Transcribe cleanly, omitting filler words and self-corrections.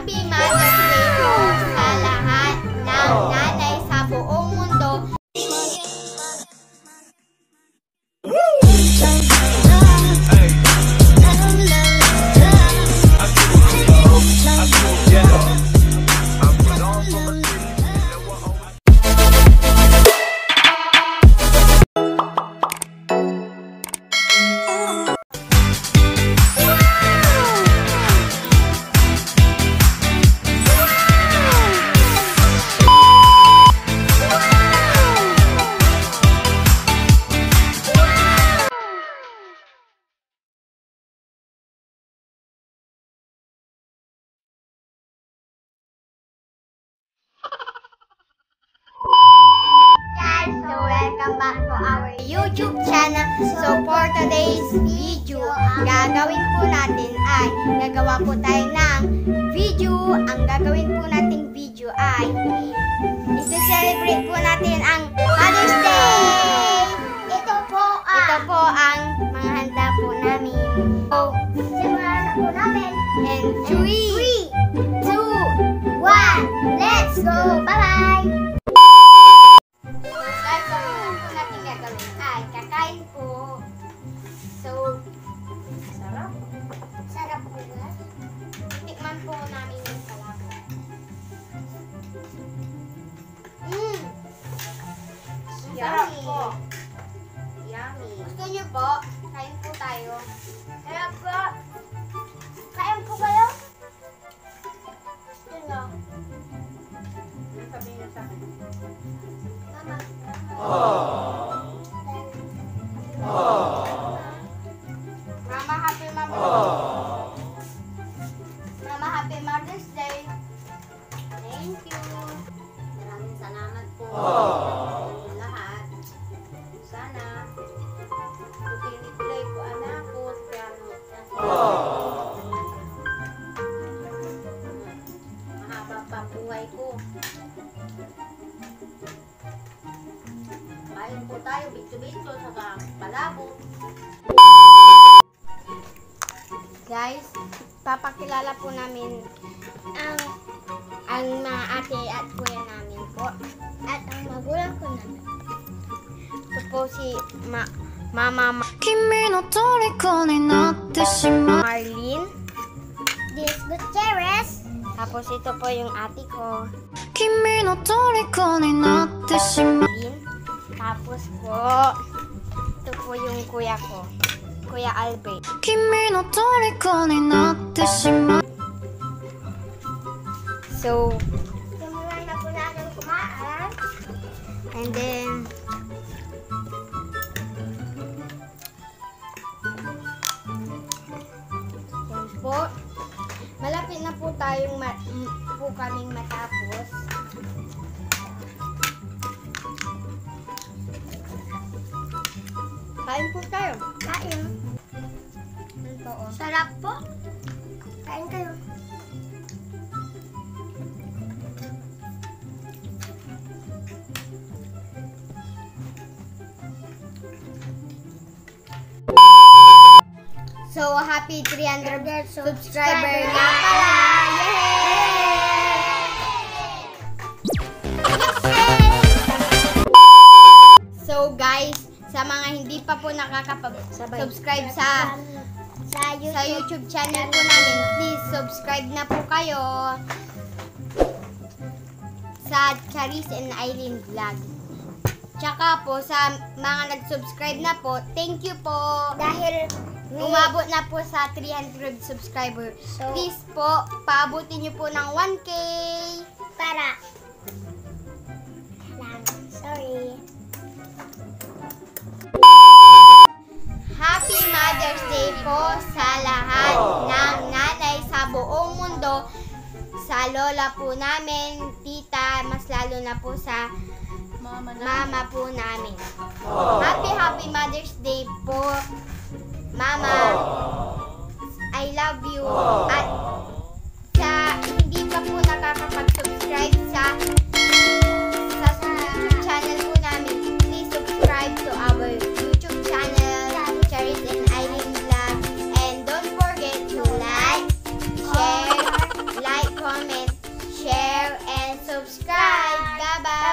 Happy Mother's Day po sa lahat ng nanay sa buong mundo. Welcome back to our YouTube channel. So for today's video, gagawin po natin ay gagawa po tayo ng video. Ang gagawin po nating video ay i-celebrate po natin ang Mother's Day. Ito po ang mga handa po namin. So, simulan na po namin. And 3, 2, 1, let's go! Bye-bye! Kakain po. So, sarap po ba? Tikman po namin yung salabo. Sarap po. Yummy. Gusto niyo po? Kain po tayo. Sarap po. Kain po kayo? Gusto niyo? Sabihin niyo sa akin. Mama. Mama, happy Mother's Day. Thank you. Maraming salamat po. Lahat. Sana pinipilay ko anak ko. Mahaba pa buhay ko. Kain po tayo, bito-bito, saka palabo. Guys, papakilala po namin ang mga ate at kuya namin po. At ang magulang ko namin. Ito po si Mama Marlene. This Gutierrez. Tapos ito po yung ate ko. Tapos po, ito po yung kuya ko. Kuya Albert. So, simulan na po natin kumain. And then, yan po. Malapit na po tayong kaming matapos. Kain po tayo. Kain. Ito, oh. Sarap po. Kain kayo. So, happy 300 subscriber na pala! So, guys, sa mga hindi pa po nakakapag-subscribe sa YouTube channel po namin, please subscribe na po kayo sa Charis and Eileen Vlog. Tsaka po sa mga nag-subscribe na po, thank you po. Dahil umabot na po sa 300 subscriber. So, please po, paabutin nyo po ng 1K. Para. Sorry. Happy Mother's Day po sa lahat ng nanay sa buong mundo. Sa lola po namin, tita, mas lalo na po sa mama po namin. Happy Mother's Day po, Mama. I love you. At sa hindi pa po nakakapag-subscribe sa YouTube channel po namin, please subscribe to our YouTube channel, Charis and Eileen Vlog. And don't forget to like, share, comment, Bye-bye!